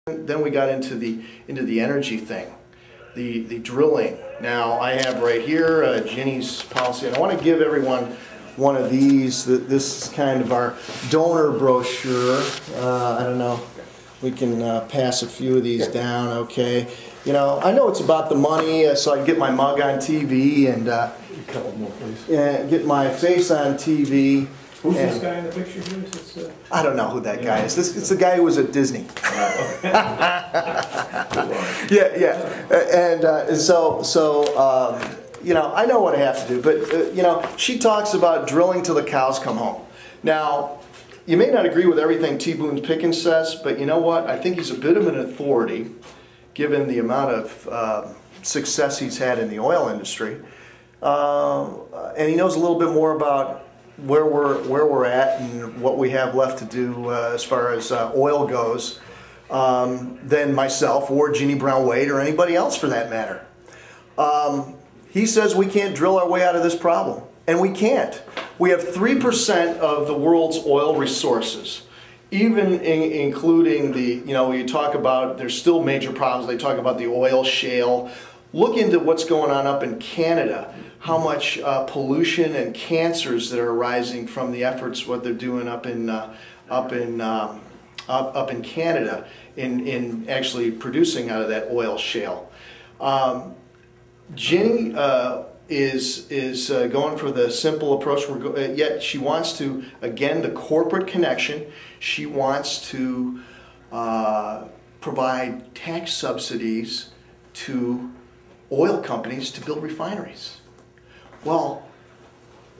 Then we got into the energy thing, the drilling. Now I have right here Ginny's policy, and I want to give everyone one of these. This is kind of our donor brochure. I don't know, we can pass a few of these down, okay? You know, I know it's about the money, so I get my mug on TV and a couple more, please. get my face on TV. Who's this guy in the picture here? I don't know who that guy is. It's the guy who was at Disney. And so you know, I know what I have to do, but you know, she talks about drilling till the cows come home. Now, you may not agree with everything T. Boone Pickens says, but you know what? I think he's a bit of an authority, given the amount of success he's had in the oil industry, and he knows a little bit more about where we're at and what we have left to do as far as oil goes than myself or Ginny Brown-Waite or anybody else for that matter. He says we can't drill our way out of this problem, and we can't. We have 3% of the world's oil resources, even including the, you know, you talk about, there's still major problems. They talk about the oil shale. Look into what's going on up in Canada. How much pollution and cancers that are arising from the efforts what they're doing up in Canada in actually producing out of that oil shale. Ginny is going for the simple approach. Yet she wants to, again, the corporate connection. She wants to provide tax subsidies to oil companies to build refineries. Well,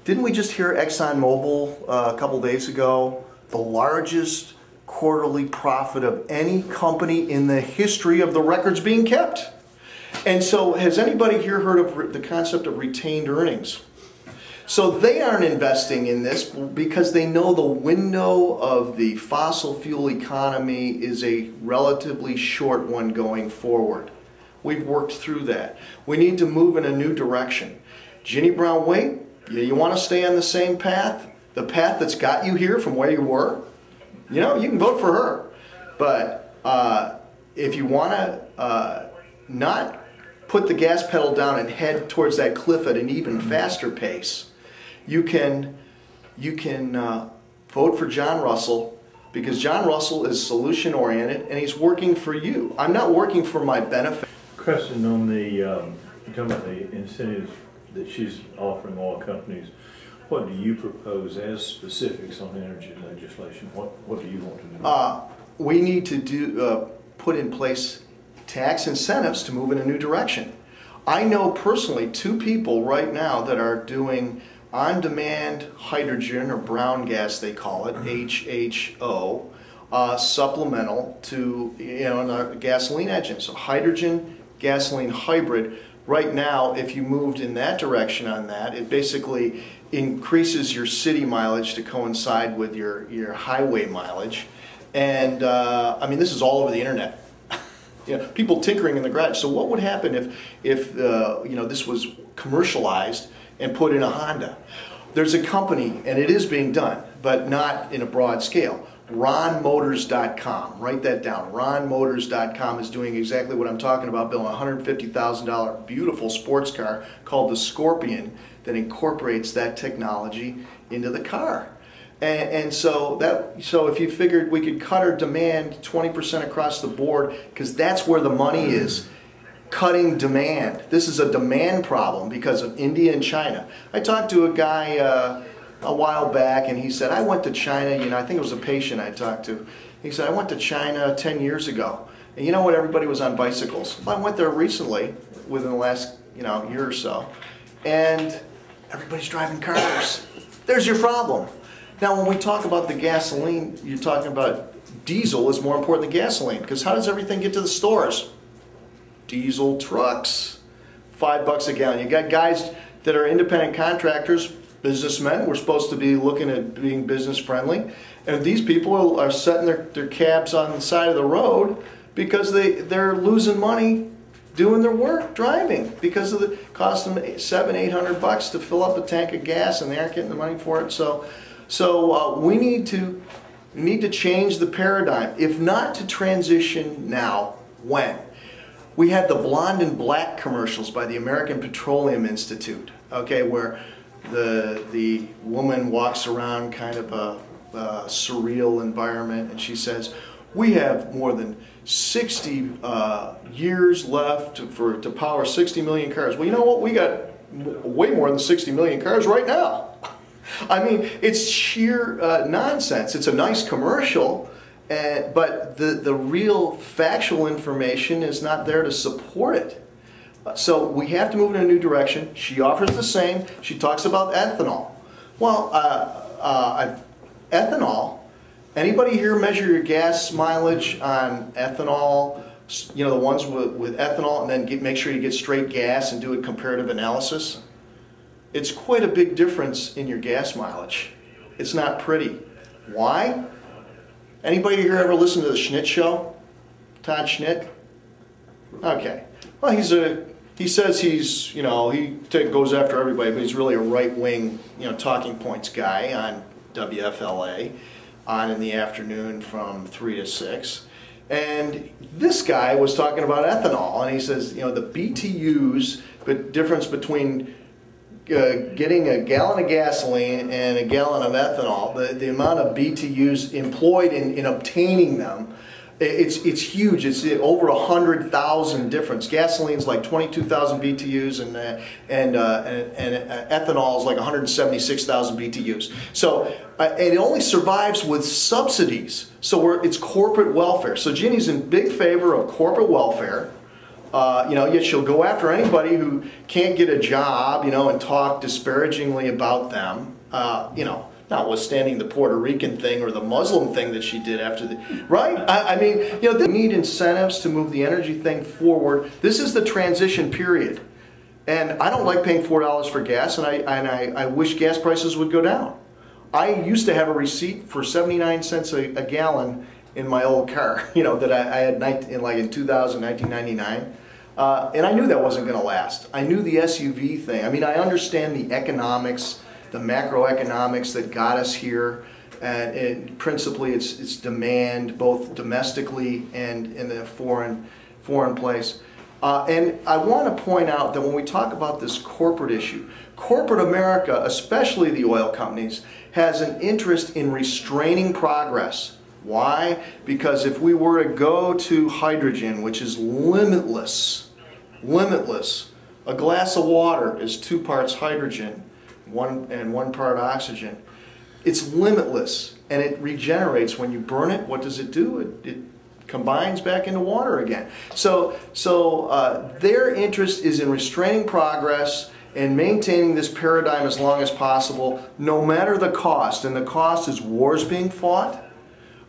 didn't we just hear ExxonMobil a couple days ago, the largest quarterly profit of any company in the history of the records being kept? And so has anybody here heard of the concept of retained earnings? So they aren't investing in this because they know the window of the fossil fuel economy is a relatively short one going forward. We've worked through that. We need to move in a new direction. Ginny Brown-Waite, you want to stay on the same path? The path that's got you here from where you were? You know, you can vote for her. But if you want to not put the gas pedal down and head towards that cliff at an even faster pace, you can vote for John Russell, because John Russell is solution oriented and he's working for you. I'm not working for my benefit. Question on the, you're talking about the incentives that she's offering oil companies. What do you propose as specifics on energy legislation? What do you want to do? We need to put in place tax incentives to move in a new direction. I know personally 2 people right now that are doing on-demand hydrogen, or brown gas they call it, HHO, supplemental to, you know, a gasoline engine. So hydrogen, gasoline hybrid. Right now, if you moved in that direction on that, it basically increases your city mileage to coincide with your highway mileage. And I mean, this is all over the internet. You know, people tinkering in the garage. So what would happen if you know, this was commercialized and put in a Honda? There's a company, and it is being done, but not in a broad scale. ronmotors.com, write that down. ronmotors.com is doing exactly what I'm talking about, building a $150,000 beautiful sports car called the Scorpion that incorporates that technology into the car. And so if you figured we could cut our demand 20% across the board, because that's where the money is, cutting demand. This is a demand problem because of India and China. I talked to a guy a while back, and he said, I went to China, you know, I think it was a patient I talked to. He said, I went to China 10 years ago, and you know what, everybody was on bicycles. Well, I went there recently, within the last, you know, year or so, and everybody's driving cars. There's your problem. Now, when we talk about the gasoline, you're talking about diesel is more important than gasoline, because how does everything get to the stores? Diesel trucks, $5 a gallon. You got guys that are independent contractors, businessmen. We're supposed to be looking at being business friendly, and these people are setting their cabs on the side of the road because they're losing money doing their work, driving, because of the cost them $700-800 to fill up a tank of gas, and they aren't getting the money for it. So we need to We need to change the paradigm. If not to transition now, when? We had the blonde and black commercials by the American Petroleum Institute, okay, where the woman walks around kind of a surreal environment, and she says, we have more than 60 years left to power 60 million cars. Well, you know what? We got way more than 60 million cars right now. I mean, it's sheer nonsense. It's a nice commercial, but the real factual information is not there to support it. So we have to move in a new direction. She offers the same. She talks about ethanol. Well, ethanol, anybody here measure your gas mileage on ethanol? You know, the ones with ethanol, and then make sure you get straight gas and do a comparative analysis? It's quite a big difference in your gas mileage. It's not pretty. Why? Anybody here ever listen to the Schnitt Show? Todd Schnitt? Okay. Well, he says he's, you know, goes after everybody, but he's really a right-wing, you know, talking points guy on WFLA, on in the afternoon from 3 to 6. And this guy was talking about ethanol, and he says, you know, the BTUs, the difference between getting a gallon of gasoline and a gallon of ethanol, the amount of BTUs employed in obtaining them, it's huge. It's over 100,000 difference. Gasoline's like 22,000 BTUs, and ethanol is like 176,000 BTUs. So it only survives with subsidies. So it's corporate welfare. So Ginny's in big favor of corporate welfare. You know, yet she'll go after anybody who can't get a job, you know, and talk disparagingly about them, you know, notwithstanding the Puerto Rican thing or the Muslim thing that she did after the, right? I mean, you know, they need incentives to move the energy thing forward. This is the transition period. And I don't like paying $4 for gas, and I wish gas prices would go down. I used to have a receipt for 79 cents a gallon in my old car, you know, that I had in 2000, 1999. And I knew that wasn't going to last. I knew the SUV thing. I mean, I understand the economics, the macroeconomics that got us here. And principally, it's demand, both domestically and in the foreign place. And I want to point out that when we talk about this corporate issue, corporate America, especially the oil companies, has an interest in restraining progress. Why? Because if we were to go to hydrogen, which is limitless, a glass of water is 2 parts hydrogen, 1 part oxygen. It's limitless, and it regenerates. When you burn it, what does it do? It combines back into water again. So their interest is in restraining progress and maintaining this paradigm as long as possible, no matter the cost. And the cost is wars being fought.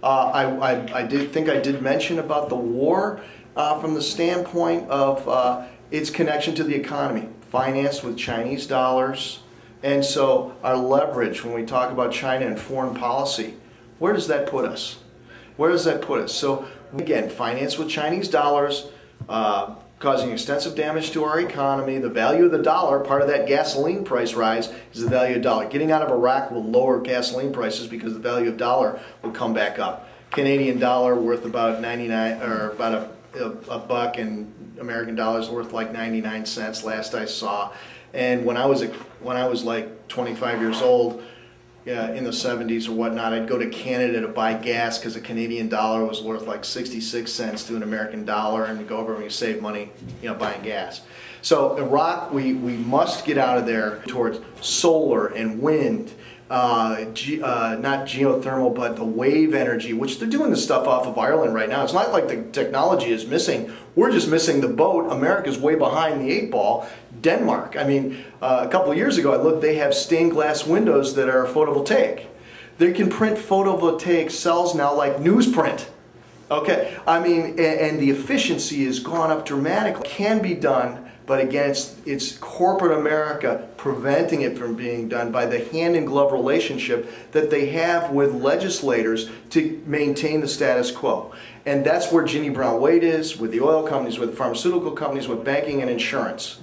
I did mention about the war from the standpoint of its connection to the economy, financed with Chinese dollars. And so our leverage, when we talk about China and foreign policy, where does that put us? Where does that put us? So again, financed with Chinese dollars, causing extensive damage to our economy. The value of the dollar, part of that gasoline price rise, is the value of the dollar. Getting out of Iraq will lower gasoline prices because the value of the dollar will come back up. Canadian dollar worth about 99, or about a buck, and American dollars worth like 99 cents last I saw. And when I was like 25 years old, in the 70s or whatnot, I'd go to Canada to buy gas because a Canadian dollar was worth like 66 cents to an American dollar, and we go over and we save money, you know, buying gas. So Iraq, we must get out of there towards solar and wind, not geothermal, but the wave energy, which they're doing this stuff off of Ireland right now. It's not like the technology is missing. We're just missing the boat. America's way behind the 8 ball. Denmark, I mean, a couple of years ago I looked, they have stained glass windows that are photovoltaic. They can print photovoltaic cells now like newsprint. Okay, I mean, and the efficiency has gone up dramatically. It can be done, but again, it's corporate America preventing it from being done by the hand-in-glove relationship that they have with legislators to maintain the status quo. And that's where Ginny Brown-Waite is, with the oil companies, with the pharmaceutical companies, with banking and insurance.